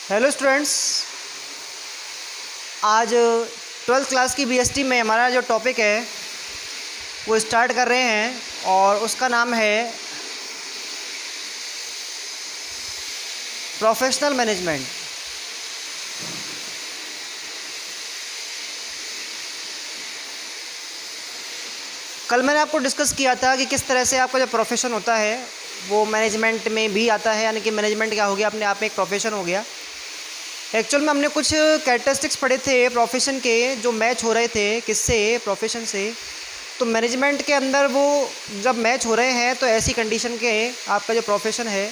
Hello students, आज 12th class की BST में हमारा जो टॉपिक है वो स्टार्ट कर रहे हैं और उसका नाम है प्रोफेशनल मैनेजमेंट। कल मैंने आपको डिस्कस किया था कि किस तरह से आपका जो प्रोफेशन होता है वो मैनेजमेंट में भी आता है, यानी कि मैनेजमेंट क्या हो गया, अपने आप में एक प्रोफेशन हो गया। एक्चुअल में हमने कुछ कैरेक्टरिस्टिक्स पढ़े थे प्रोफेशन के जो मैच हो रहे थे किससे, प्रोफेशन से। तो मैनेजमेंट के अंदर वो जब मैच हो रहे हैं तो ऐसी कंडीशन के आपका जो प्रोफेशन है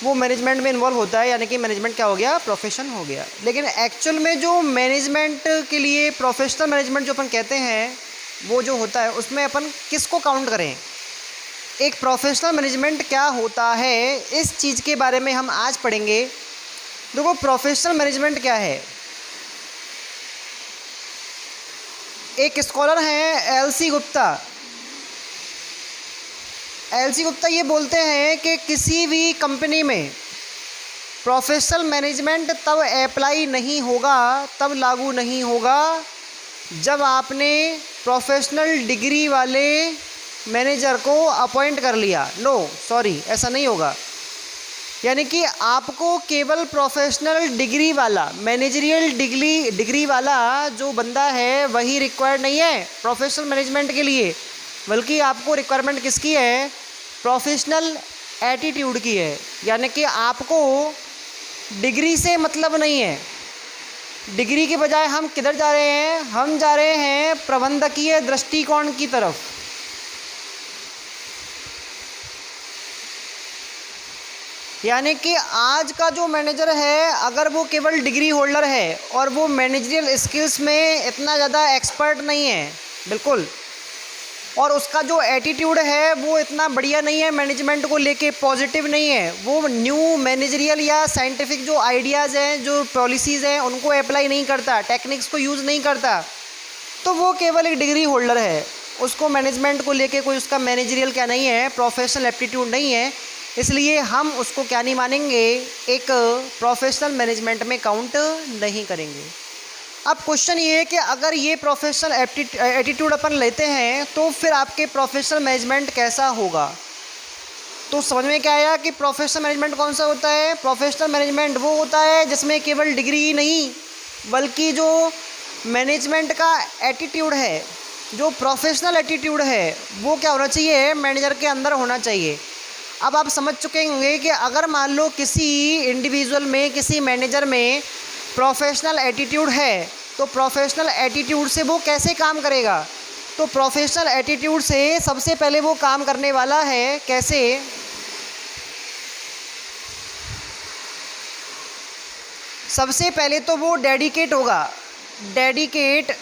वो मैनेजमेंट में इन्वॉल्व होता है, यानी कि मैनेजमेंट क्या हो गया, प्रोफेशन हो गया। लेकिन एक्चुअल में जो मैनेजमेंट के लिए प्रोफेशनल मैनेजमेंट जो अपन कहते हैं वो जो होता है उसमें अपन किसको काउंट करें, एक प्रोफेशनल मैनेजमेंट क्या होता है, इस चीज़ के बारे में हम आज पढ़ेंगे। देखो प्रोफेशनल मैनेजमेंट क्या है। एक स्कॉलर हैं एलसी गुप्ता। एलसी गुप्ता ये बोलते हैं कि किसी भी कंपनी में प्रोफेशनल मैनेजमेंट तब अप्लाई नहीं होगा, तब लागू नहीं होगा जब आपने प्रोफेशनल डिग्री वाले मैनेजर को अपॉइंट कर लिया। नो सॉरी, ऐसा नहीं होगा। यानी कि आपको केवल प्रोफेशनल डिग्री वाला, मैनेजरियल डिग्री वाला जो बंदा है वही रिक्वायर्ड नहीं है प्रोफेशनल मैनेजमेंट के लिए, बल्कि आपको रिक्वायरमेंट किसकी है, प्रोफेशनल एटीट्यूड की है। यानी कि आपको डिग्री से मतलब नहीं है। डिग्री के बजाय हम किधर जा रहे हैं, हम जा रहे हैं प्रबंधकीय दृष्टिकोण की तरफ। यानी कि आज का जो मैनेजर है अगर वो केवल डिग्री होल्डर है और वो मैनेजरियल स्किल्स में इतना ज़्यादा एक्सपर्ट नहीं है बिल्कुल, और उसका जो एटीट्यूड है वो इतना बढ़िया नहीं है, मैनेजमेंट को लेके पॉजिटिव नहीं है, वो न्यू मैनेजरियल या साइंटिफिक जो आइडियाज़ हैं, जो पॉलिसीज़ हैं उनको अप्लाई नहीं करता, टेक्निक्स को यूज़ नहीं करता, तो वो केवल एक डिग्री होल्डर है। उसको मैनेजमेंट को लेके कोई उसका मैनेजरियल क्या नहीं है, प्रोफेशनल एप्टीट्यूड नहीं है, इसलिए हम उसको क्या नहीं मानेंगे, एक प्रोफेशनल मैनेजमेंट में काउंट नहीं करेंगे। अब क्वेश्चन ये है कि अगर ये प्रोफेशनल एटीट्यूड अपन लेते हैं तो फिर आपके प्रोफेशनल मैनेजमेंट कैसा होगा। तो समझ में क्या आया कि प्रोफेशनल मैनेजमेंट कौन सा होता है। प्रोफेशनल मैनेजमेंट वो होता है जिसमें केवल डिग्री ही नहीं बल्कि जो मैनेजमेंट का एटीट्यूड है, जो प्रोफेशनल एटीट्यूड है वो क्या होना चाहिए, मैनेजर के अंदर होना चाहिए। अब आप समझ चुके होंगे कि अगर मान लो किसी इंडिविजुअल में, किसी मैनेजर में प्रोफेशनल एटीट्यूड है तो प्रोफेशनल एटीट्यूड से वो कैसे काम करेगा। तो प्रोफेशनल एटीट्यूड से सबसे पहले वो काम करने वाला है कैसे, सबसे पहले तो वो डेडिकेट होगा, dedicate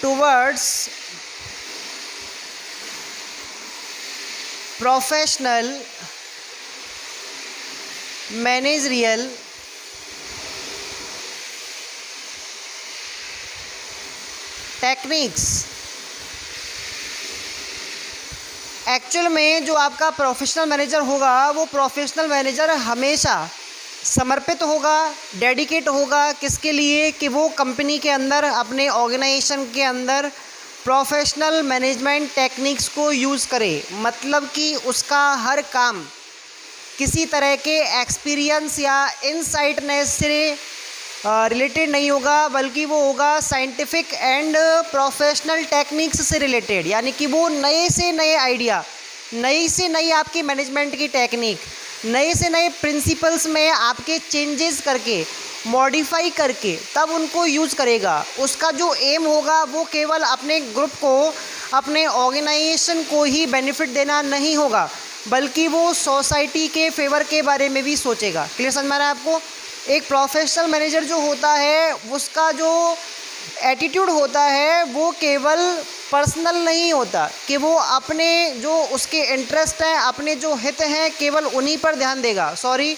towards professional managerial techniques. Actual में जो आपका प्रोफेशनल मैनेजर होगा वो प्रोफेशनल मैनेजर हमेशा समर्पित होगा, डेडिकेट होगा किसके लिए, कि वो कंपनी के अंदर, अपने ऑर्गेनाइजेशन के अंदर प्रोफेशनल मैनेजमेंट टेक्निक्स को यूज़ करे। मतलब कि उसका हर काम किसी तरह के एक्सपीरियंस या इनसाइटनेस से रिलेटेड नहीं होगा, बल्कि वो होगा साइंटिफिक एंड प्रोफेशनल टेक्निक्स से रिलेटेड। यानी कि वो नए से नए आइडिया, नई से नई आपकी मैनेजमेंट की टेक्निक, नए से नए प्रिंसिपल्स में आपके चेंजेस करके, मॉडिफाई करके तब उनको यूज़ करेगा। उसका जो एम होगा वो केवल अपने ग्रुप को, अपने ऑर्गेनाइजेशन को ही बेनिफिट देना नहीं होगा, बल्कि वो सोसाइटी के फेवर के बारे में भी सोचेगा। क्लियर समझ में आ रहा है आपको। एक प्रोफेशनल मैनेजर जो होता है उसका जो एटीट्यूड होता है वो केवल पर्सनल नहीं होता कि वो अपने जो उसके इंटरेस्ट हैं, अपने जो हित हैं, केवल उन्हीं पर ध्यान देगा। सॉरी,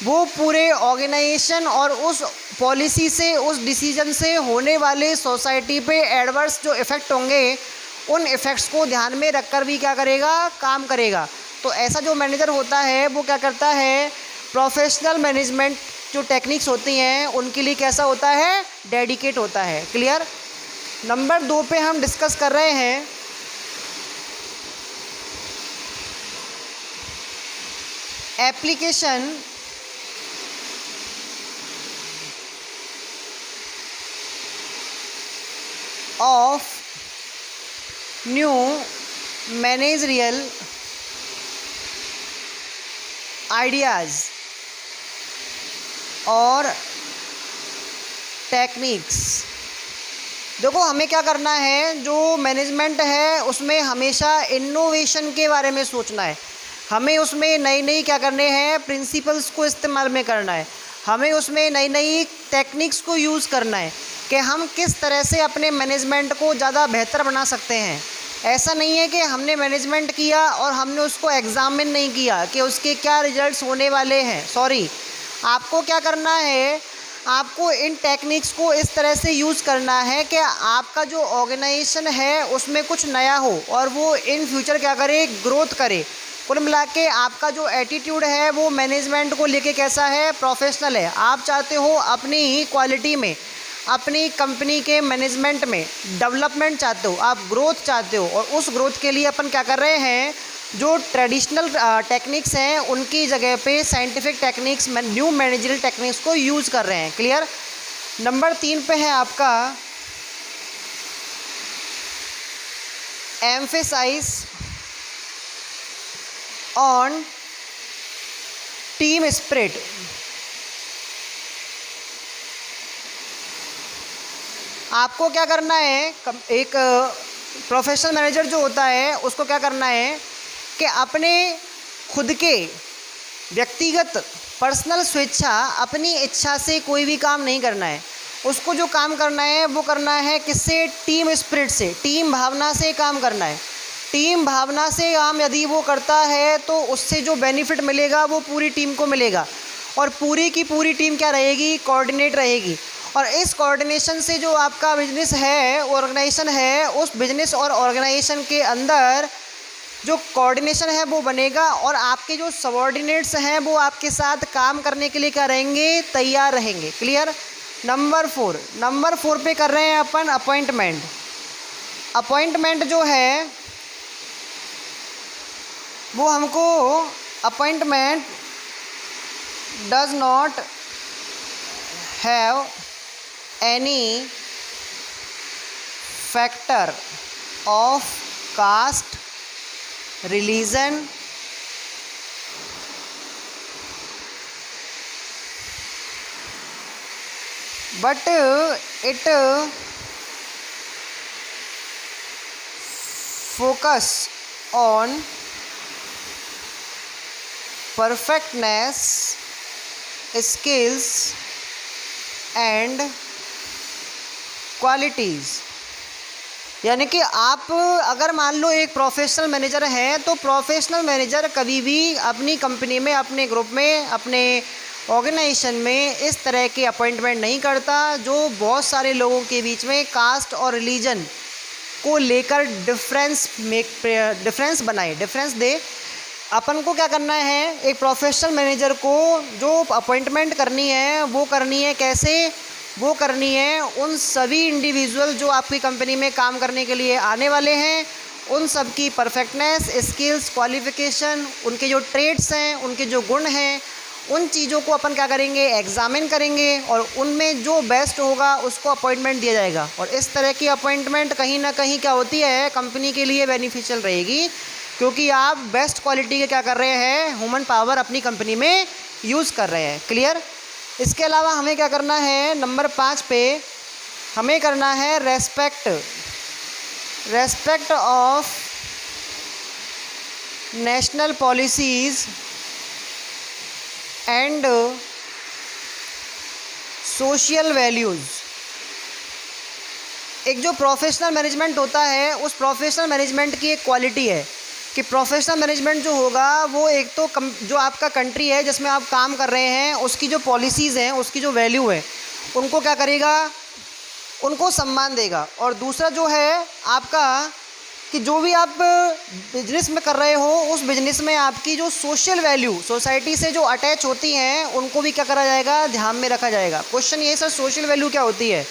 वो पूरे ऑर्गेनाइजेशन और उस पॉलिसी से, उस डिसीजन से होने वाले सोसाइटी पे एडवर्स जो इफ़ेक्ट होंगे उन इफ़ेक्ट्स को ध्यान में रखकर भी क्या करेगा, काम करेगा। तो ऐसा जो मैनेजर होता है वो क्या करता है, प्रोफेशनल मैनेजमेंट जो टेक्निक्स होती हैं उनके लिए कैसा होता है, डेडिकेट होता है। क्लियर। नंबर 2 पे हम डिस्कस कर रहे हैं application of new managerial ideas और टेक्निक्स। देखो हमें क्या करना है, जो मैनेजमेंट है उसमें हमेशा इनोवेशन के बारे में सोचना है। हमें उसमें नई नई क्या करने हैं, प्रिंसिपल्स को इस्तेमाल में करना है। हमें उसमें नई नई टेक्निक्स को यूज़ करना है कि हम किस तरह से अपने मैनेजमेंट को ज़्यादा बेहतर बना सकते हैं। ऐसा नहीं है कि हमने मैनेजमेंट किया और हमने उसको एग्ज़ामिन नहीं किया कि उसके क्या रिजल्ट्स होने वाले हैं। सॉरी, आपको क्या करना है, आपको इन टेक्निक्स को इस तरह से यूज़ करना है कि आपका जो ऑर्गेनाइजेशन है उसमें कुछ नया हो और वो इन फ्यूचर क्या करे, ग्रोथ करे। कुल मिला के आपका जो एटीट्यूड है वो मैनेजमेंट को लेके कैसा है, प्रोफेशनल है। आप चाहते हो अपनी ही क्वालिटी में, अपनी कंपनी के मैनेजमेंट में डेवलपमेंट चाहते हो, आप ग्रोथ चाहते हो, और उस ग्रोथ के लिए अपन क्या कर रहे हैं, जो ट्रेडिशनल टेक्निक्स हैं उनकी जगह पे scientific techniques, new managerial techniques को यूज़ कर रहे हैं। क्लियर। नंबर 3 पे है आपका एम्फेसाइज ऑन टीम स्पिरिट। आपको क्या करना है, एक प्रोफेशनल मैनेजर जो होता है उसको क्या करना है कि अपने खुद के व्यक्तिगत पर्सनल स्वेच्छा, अपनी इच्छा से कोई भी काम नहीं करना है। उसको जो काम करना है वो करना है किससे, टीम स्पिरिट से, टीम भावना से काम करना है। टीम भावना से काम यदि वो करता है तो उससे जो बेनिफिट मिलेगा वो पूरी टीम को मिलेगा, और पूरी की पूरी टीम क्या रहेगी, कोऑर्डिनेट रहेगी। और इस कोऑर्डिनेशन से जो आपका बिजनेस है, ऑर्गेनाइजेशन है, उस बिजनेस और ऑर्गेनाइजेशन के अंदर जो कोऑर्डिनेशन है वो बनेगा, और आपके जो सबऑर्डिनेट्स हैं वो आपके साथ काम करने के लिए क्या रहेंगे, तैयार रहेंगे। क्लियर। नंबर 4 पे कर रहे हैं अपन अपॉइंटमेंट। अपॉइंटमेंट जो है वो हमको, appointment does not have any factor of caste, religion, but it focus on perfectness, skills and qualities। यानी कि आप अगर मान लो एक प्रोफेशनल मैनेजर हैं तो प्रोफेशनल मैनेजर कभी भी अपनी कंपनी में, अपने ग्रुप में, अपने ऑर्गेनाइजेशन में इस तरह के अपॉइंटमेंट नहीं करता जो बहुत सारे लोगों के बीच में कास्ट और रिलीजन को लेकर डिफरेंस बनाए, डिफरेंस दे। अपन को क्या करना है, एक प्रोफेशनल मैनेजर को जो अपॉइंटमेंट करनी है वो करनी है कैसे, वो करनी है उन सभी इंडिविजुअल जो आपकी कंपनी में काम करने के लिए आने वाले हैं, उन सब की परफेक्टनेस, स्किल्स, क्वालिफ़िकेशन, उनके जो ट्रेड्स हैं, उनके जो गुण हैं, उन चीज़ों को अपन क्या करेंगे, एग्ज़ामिन करेंगे, और उनमें जो बेस्ट होगा उसको अपॉइंटमेंट दिया जाएगा। और इस तरह की अपॉइंटमेंट कहीं ना कहीं क्या होती है, कंपनी के लिए बेनिफिशियल रहेगी, क्योंकि आप बेस्ट क्वालिटी के क्या कर रहे हैं, ह्यूमन पावर अपनी कंपनी में यूज़ कर रहे हैं। क्लियर। इसके अलावा हमें क्या करना है, नंबर 5 पे हमें करना है respect of national policies and social values. एक जो प्रोफेशनल मैनेजमेंट होता है उस प्रोफेशनल मैनेजमेंट की एक क्वालिटी है कि प्रोफेशनल मैनेजमेंट जो होगा वो एक तो जो आपका कंट्री है जिसमें आप काम कर रहे हैं उसकी जो पॉलिसीज़ हैं, उसकी जो वैल्यू है, उनको क्या करेगा, उनको सम्मान देगा। और दूसरा जो है आपका कि जो भी आप बिजनेस में कर रहे हो उस बिजनेस में आपकी जो सोशल वैल्यू सोसाइटी से जो अटैच होती हैं उनको भी क्या करा जाएगा, ध्यान में रखा जाएगा। क्वेश्चन ये सर, सोशल वैल्यू क्या होती है?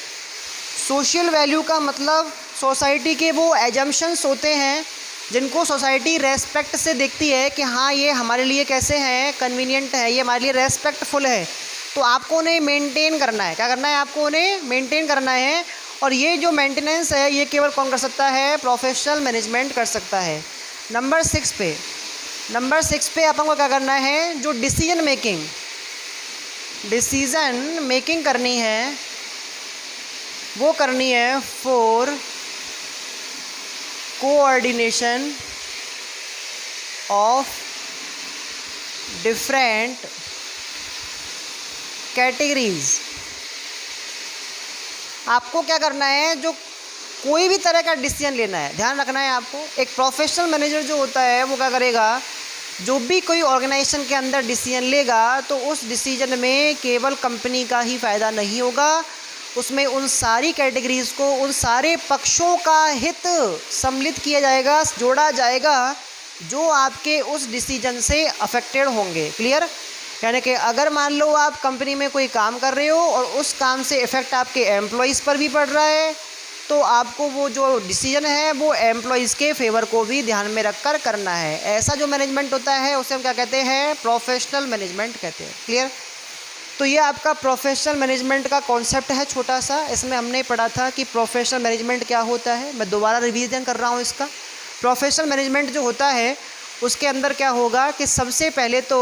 सोशल वैल्यू का मतलब सोसाइटी के वो एजम्पशंस होते हैं जिनको सोसाइटी रेस्पेक्ट से देखती है कि हाँ ये हमारे लिए कैसे हैं, कन्वीनियंट है, ये हमारे लिए रेस्पेक्टफुल है, तो आपको उन्हें मेंटेन करना है। क्या करना है? आपको उन्हें मेंटेन करना है। और ये जो मेंटेनेंस है ये केवल कौन कर सकता है? प्रोफेशनल मैनेजमेंट कर सकता है। नंबर 6 पे अपन को क्या करना है? जो डिसीजन मेकिंग करनी है वो करनी है for coordination of different categories. आपको क्या करना है? जो कोई भी तरह का डिसीजन लेना है, ध्यान रखना है आपको। एक प्रोफेशनल मैनेजर जो होता है वो क्या करेगा? जो भी कोई ऑर्गेनाइजेशन के अंदर डिसीजन लेगा तो उस डिसीजन में केवल कंपनी का ही फ़ायदा नहीं होगा, उसमें उन सारी कैटेगरीज़ को, उन सारे पक्षों का हित सम्मिलित किया जाएगा, जोड़ा जाएगा जो आपके उस डिसीजन से अफेक्टेड होंगे। क्लियर? यानी कि अगर मान लो आप कंपनी में कोई काम कर रहे हो और उस काम से इफ़ेक्ट आपके एम्प्लॉइज़ पर भी पड़ रहा है तो आपको वो जो डिसीजन है वो एम्प्लॉइज़ के फेवर को भी ध्यान में रखकर करना है। ऐसा जो मैनेजमेंट होता है उसे हम क्या कहते हैं? प्रोफेशनल मैनेजमेंट कहते हैं। क्लियर? तो ये आपका प्रोफेशनल मैनेजमेंट का कॉन्सेप्ट है छोटा सा। इसमें हमने पढ़ा था कि प्रोफेशनल मैनेजमेंट क्या होता है। मैं दोबारा रिवीजन कर रहा हूँ इसका। प्रोफेशनल मैनेजमेंट जो होता है उसके अंदर क्या होगा कि सबसे पहले तो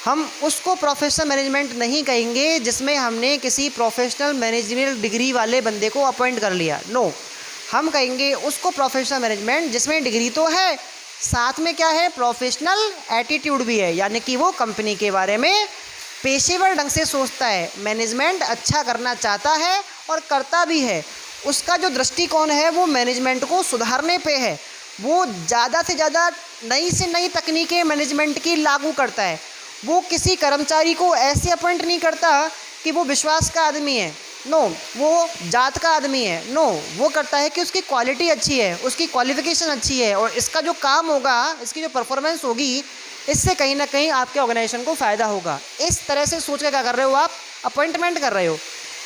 हम उसको प्रोफेशनल मैनेजमेंट नहीं कहेंगे जिसमें हमने किसी प्रोफेशनल मैनेजमेंट डिग्री वाले बंदे को अपॉइंट कर लिया। नो, हम कहेंगे उसको प्रोफेशनल मैनेजमेंट जिसमें डिग्री तो है, साथ में क्या है? प्रोफेशनल एटीट्यूड भी है, यानी कि वो कंपनी के बारे में पेशेवर ढंग से सोचता है, मैनेजमेंट अच्छा करना चाहता है और करता भी है। उसका जो दृष्टिकोण है वो मैनेजमेंट को सुधारने पे है। वो ज़्यादा से ज़्यादा नई से नई तकनीकें मैनेजमेंट की लागू करता है। वो किसी कर्मचारी को ऐसे अपॉइंट नहीं करता कि वो विश्वास का आदमी है, नो, वो जात का आदमी है, नो, वो करता है कि उसकी क्वालिटी अच्छी है, उसकी क्वालिफ़िकेशन अच्छी है और इसका जो काम होगा, इसकी जो परफॉर्मेंस होगी, इससे कहीं ना कहीं आपके ऑर्गेनाइजेशन को फ़ायदा होगा। इस तरह से सोच के क्या कर रहे हो? आप अपॉइंटमेंट कर रहे हो।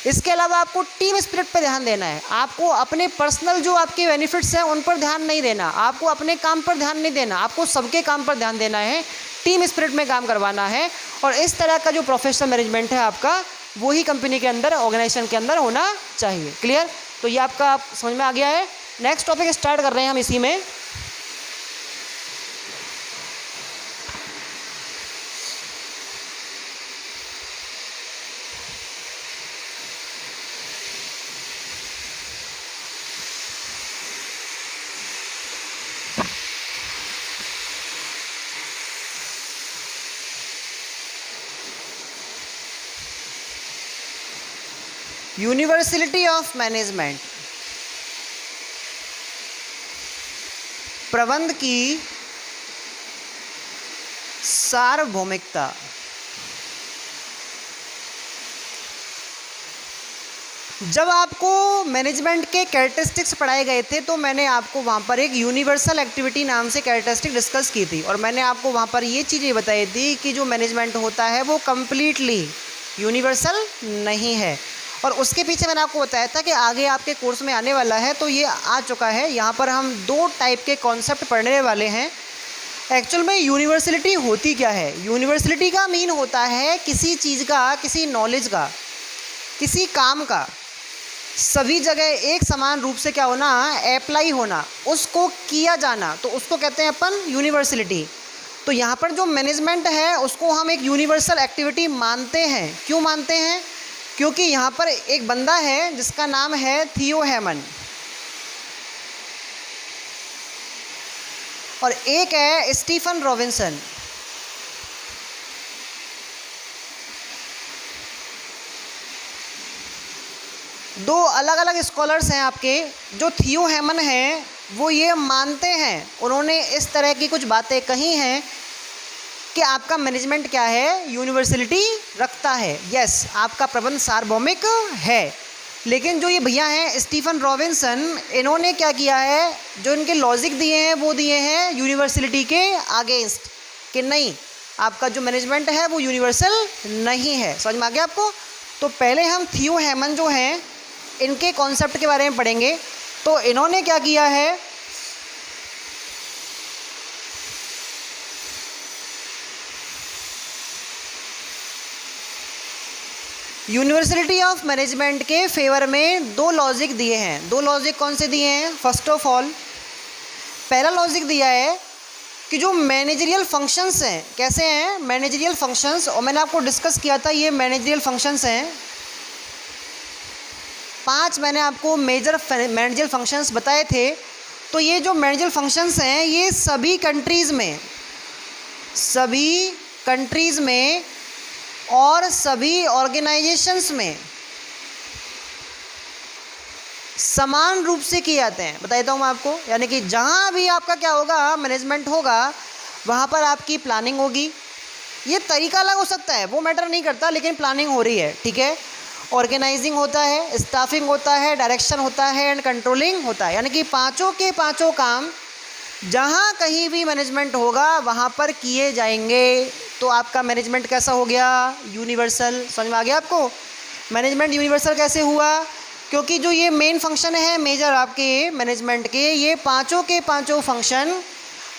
इसके अलावा आपको टीम स्पिरिट पर ध्यान देना है। आपको अपने पर्सनल जो आपके बेनिफिट्स हैं उन पर ध्यान नहीं देना, आपको अपने काम पर ध्यान नहीं देना, आपको सबके काम पर ध्यान देना है, टीम स्पिरिट में काम करवाना है। और इस तरह का जो प्रोफेशनल मैनेजमेंट है आपका, वही कंपनी के अंदर, ऑर्गेनाइजेशन के अंदर होना चाहिए। क्लियर? तो ये आपका समझ में आ गया है। नेक्स्ट टॉपिक स्टार्ट कर रहे हैं हम इसी में। यूनिवर्सलिटी ऑफ मैनेजमेंट, प्रबंध की सार्वभौमिकता। जब आपको मैनेजमेंट के कैरेक्टरिस्टिक्स पढ़ाए गए थे तो मैंने आपको वहाँ पर एक यूनिवर्सल एक्टिविटी नाम से कैरेक्टरिस्टिक डिस्कस की थी और मैंने आपको वहाँ पर ये चीज़ें बताई थी कि जो मैनेजमेंट होता है वो कम्प्लीटली यूनिवर्सल नहीं है। और उसके पीछे मैंने आपको बताया था कि आगे आपके कोर्स में आने वाला है, तो ये आ चुका है। यहाँ पर हम 2 टाइप के कॉन्सेप्ट पढ़ने वाले हैं। एक्चुअल में यूनिवर्सलिटी होती क्या है? यूनिवर्सलिटी का मीन होता है किसी चीज़ का, किसी नॉलेज का, किसी काम का सभी जगह एक समान रूप से क्या होना? अप्लाई होना, उसको किया जाना, तो उसको कहते हैं अपन यूनिवर्सलिटी। तो यहाँ पर जो मैनेजमेंट है उसको हम एक यूनिवर्सल एक्टिविटी मानते हैं। क्यों मानते हैं? क्योंकि यहाँ पर एक बंदा है जिसका नाम है थियो हेमन और एक है स्टीफन रॉबिन्सन। दो अलग अलग स्कॉलर्स हैं आपके। जो थियो हेमन हैं वो ये मानते हैं, उन्होंने इस तरह की कुछ बातें कही हैं कि आपका मैनेजमेंट क्या है? यूनिवर्सलिटी रखता है। यस, आपका प्रबंध सार्वभौमिक है। लेकिन जो ये भैया हैं स्टीफन रॉबिन्सन, इन्होंने क्या किया है, जो इनके लॉजिक दिए हैं वो दिए हैं यूनिवर्सलिटी के अगेंस्ट, कि नहीं आपका जो मैनेजमेंट है वो यूनिवर्सल नहीं है। समझ में आ गया आपको। तो पहले हम थियो हेमन जो हैं इनके कॉन्सेप्ट के बारे में पढ़ेंगे। तो इन्होंने क्या किया है, यूनिवर्सलिटी ऑफ मैनेजमेंट के फेवर में दो लॉजिक दिए हैं। दो लॉजिक कौन से दिए हैं? फर्स्ट ऑफ ऑल पहला लॉजिक दिया है कि जो मैनेजरियल फंक्शंस हैं, कैसे हैं मैनेजरियल फंक्शंस, और मैंने आपको डिस्कस किया था ये मैनेजरियल फंक्शंस हैं 5 मैंने आपको मेजर मैनेजरियल फंक्शंस बताए थे। तो ये जो मैनेजरियल फंक्शंस हैं ये सभी कंट्रीज़ में और सभी ऑर्गेनाइजेशंस में समान रूप से किए जाते हैं। बता देता हूँ मैं आपको, यानी कि जहाँ भी आपका क्या होगा, मैनेजमेंट होगा, वहाँ पर आपकी प्लानिंग होगी। ये तरीका अलग हो सकता है, वो मैटर नहीं करता, लेकिन प्लानिंग हो रही है, ठीक है। ऑर्गेनाइजिंग होता है, स्टाफिंग होता है, डायरेक्शन होता है एंड कंट्रोलिंग होता है। यानी कि पाँचों के पाँचों काम जहाँ कहीं भी मैनेजमेंट होगा वहाँ पर किए जाएंगे। तो आपका मैनेजमेंट कैसा हो गया? यूनिवर्सल। समझ में आ गया आपको? मैनेजमेंट यूनिवर्सल कैसे हुआ? क्योंकि जो ये मेन फंक्शन है मेजर आपके मैनेजमेंट के, ये पाँचों के पाँचों फंक्शन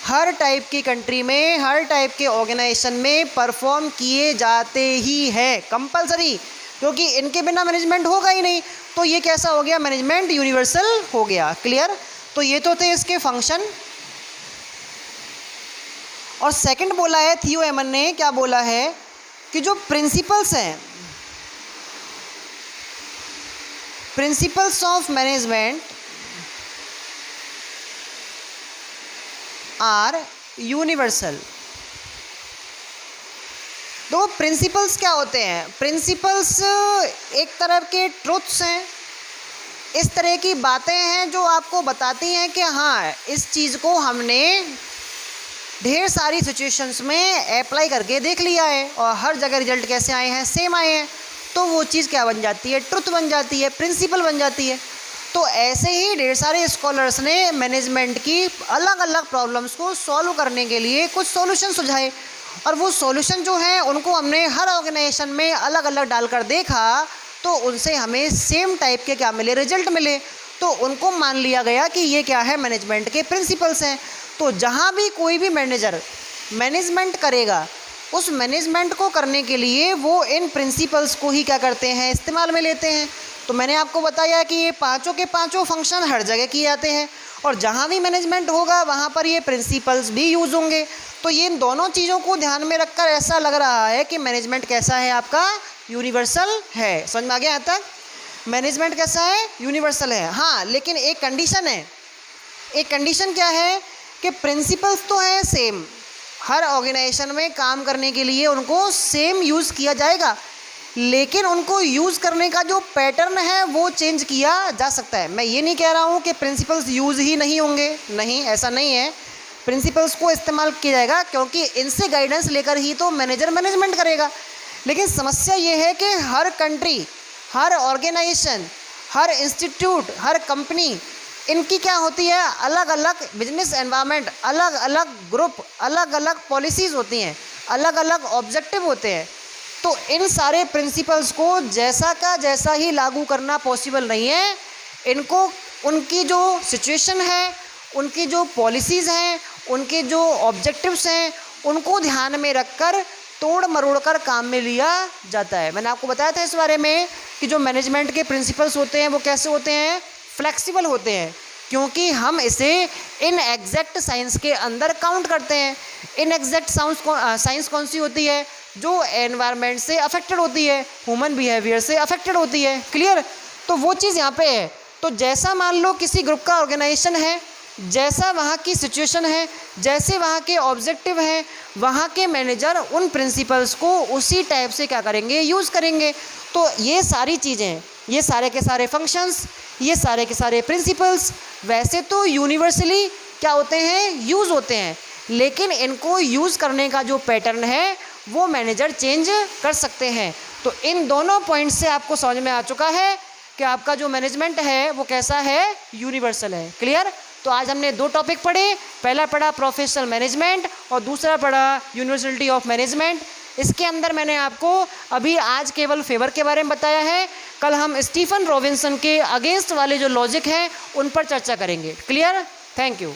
हर टाइप की कंट्री में, हर टाइप के ऑर्गेनाइजेशन में परफॉर्म किए जाते ही है, कंपलसरी, क्योंकि इनके बिना मैनेजमेंट होगा ही नहीं। तो ये कैसा हो गया? मैनेजमेंट यूनिवर्सल हो गया। क्लियर? तो ये तो थे इसके फंक्शन। और सेकंड बोला है थियो हेमन ने, क्या बोला है कि जो प्रिंसिपल्स हैं, principles of management are universal. तो प्रिंसिपल्स क्या होते हैं? प्रिंसिपल्स एक तरह के ट्रुथ्स हैं, इस तरह की बातें हैं जो आपको बताती हैं कि हाँ इस चीज़ को हमने ढेर सारी सिचुएशंस में अप्लाई करके देख लिया है और हर जगह रिजल्ट कैसे आए हैं? सेम आए हैं। तो वो चीज़ क्या बन जाती है? ट्रुथ बन जाती है, प्रिंसिपल बन जाती है। तो ऐसे ही ढेर सारे स्कॉलर्स ने मैनेजमेंट की अलग अलग प्रॉब्लम्स को सॉल्व करने के लिए कुछ सॉल्यूशन सुझाए, और वो सॉल्यूशन जो हैं उनको हमने हर ऑर्गेनाइजेशन में अलग अलग डालकर देखा, तो उनसे हमें सेम टाइप के क्या मिले? रिजल्ट मिले। तो उनको मान लिया गया कि ये क्या है? मैनेजमेंट के प्रिंसिपल्स हैं। तो जहाँ भी कोई भी मैनेजर मैनेजमेंट करेगा, उस मैनेजमेंट को करने के लिए वो इन प्रिंसिपल्स को ही क्या करते हैं? इस्तेमाल में लेते हैं। तो मैंने आपको बताया कि ये पाँचों के पाँचों फंक्शन हर जगह किए जाते हैं, और जहाँ भी मैनेजमेंट होगा वहाँ पर ये प्रिंसिपल्स भी यूज़ होंगे। तो ये इन दोनों चीज़ों को ध्यान में रखकर ऐसा लग रहा है कि मैनेजमेंट कैसा है आपका? यूनिवर्सल है। समझ में आ गया यहाँ तक? मैनेजमेंट कैसा है? यूनिवर्सल है। हाँ, लेकिन एक कंडीशन है। एक कंडीशन क्या है कि प्रिंसिपल्स तो हैं सेम, हर ऑर्गेनाइजेशन में काम करने के लिए उनको सेम यूज़ किया जाएगा, लेकिन उनको यूज़ करने का जो पैटर्न है वो चेंज किया जा सकता है। मैं ये नहीं कह रहा हूँ कि प्रिंसिपल्स यूज़ ही नहीं होंगे, नहीं, ऐसा नहीं है। प्रिंसिपल्स को इस्तेमाल किया जाएगा, क्योंकि इनसे गाइडेंस लेकर ही तो मैनेजर मैनेजमेंट करेगा। लेकिन समस्या ये है कि हर कंट्री, हर ऑर्गेनाइजेशन, हर इंस्टीट्यूट, हर कंपनी, इनकी क्या होती है? अलग अलग बिजनेस एनवायरनमेंट, अलग अलग ग्रुप, अलग अलग पॉलिसीज़ होती हैं, अलग अलग ऑब्जेक्टिव होते हैं। तो इन सारे प्रिंसिपल्स को जैसा का जैसा ही लागू करना पॉसिबल नहीं है। इनको उनकी जो सिचुएशन है, उनकी जो पॉलिसीज़ हैं, उनके जो ऑब्जेक्टिव्स हैं, उनको ध्यान में रखकर तोड़ मरोड़ कर काम में लिया जाता है। मैंने आपको बताया था इस बारे में कि जो मैनेजमेंट के प्रिंसिपल्स होते हैं वो कैसे होते हैं? फ्लेक्सिबल होते हैं, क्योंकि हम इसे इन एग्जैक्ट साइंस के अंदर काउंट करते हैं। इन एग्जैक्ट साइंस कौन सी होती है? जो एनवायरनमेंट से अफेक्टेड होती है, ह्यूमन बिहेवियर से अफेक्टेड होती है। क्लियर? तो वो चीज़ यहाँ पे है। तो जैसा मान लो किसी ग्रुप का ऑर्गेनाइजेशन है, जैसा वहाँ की सिचुएशन है, जैसे वहाँ के ऑब्जेक्टिव हैं, वहाँ के मैनेजर उन प्रिंसिपल्स को उसी टाइप से क्या करेंगे? यूज़ करेंगे। तो ये सारी चीज़ें, ये सारे के सारे फंक्शंस, ये सारे के सारे प्रिंसिपल्स वैसे तो यूनिवर्सली क्या होते हैं? यूज़ होते हैं, लेकिन इनको यूज़ करने का जो पैटर्न है वो मैनेजर चेंज कर सकते हैं। तो इन दोनों पॉइंट से आपको समझ में आ चुका है कि आपका जो मैनेजमेंट है वो कैसा है, यूनिवर्सल है। क्लियर। तो आज हमने 2 टॉपिक पढ़े, पहला पढ़ा प्रोफेशनल मैनेजमेंट और दूसरा पढ़ा यूनिवर्सिटी ऑफ मैनेजमेंट। इसके अंदर मैंने आपको अभी आज केवल फेवर के बारे में बताया है, कल हम स्टीफन रॉबिन्सन के अगेंस्ट वाले जो लॉजिक हैं उन पर चर्चा करेंगे। क्लियर। Thank you.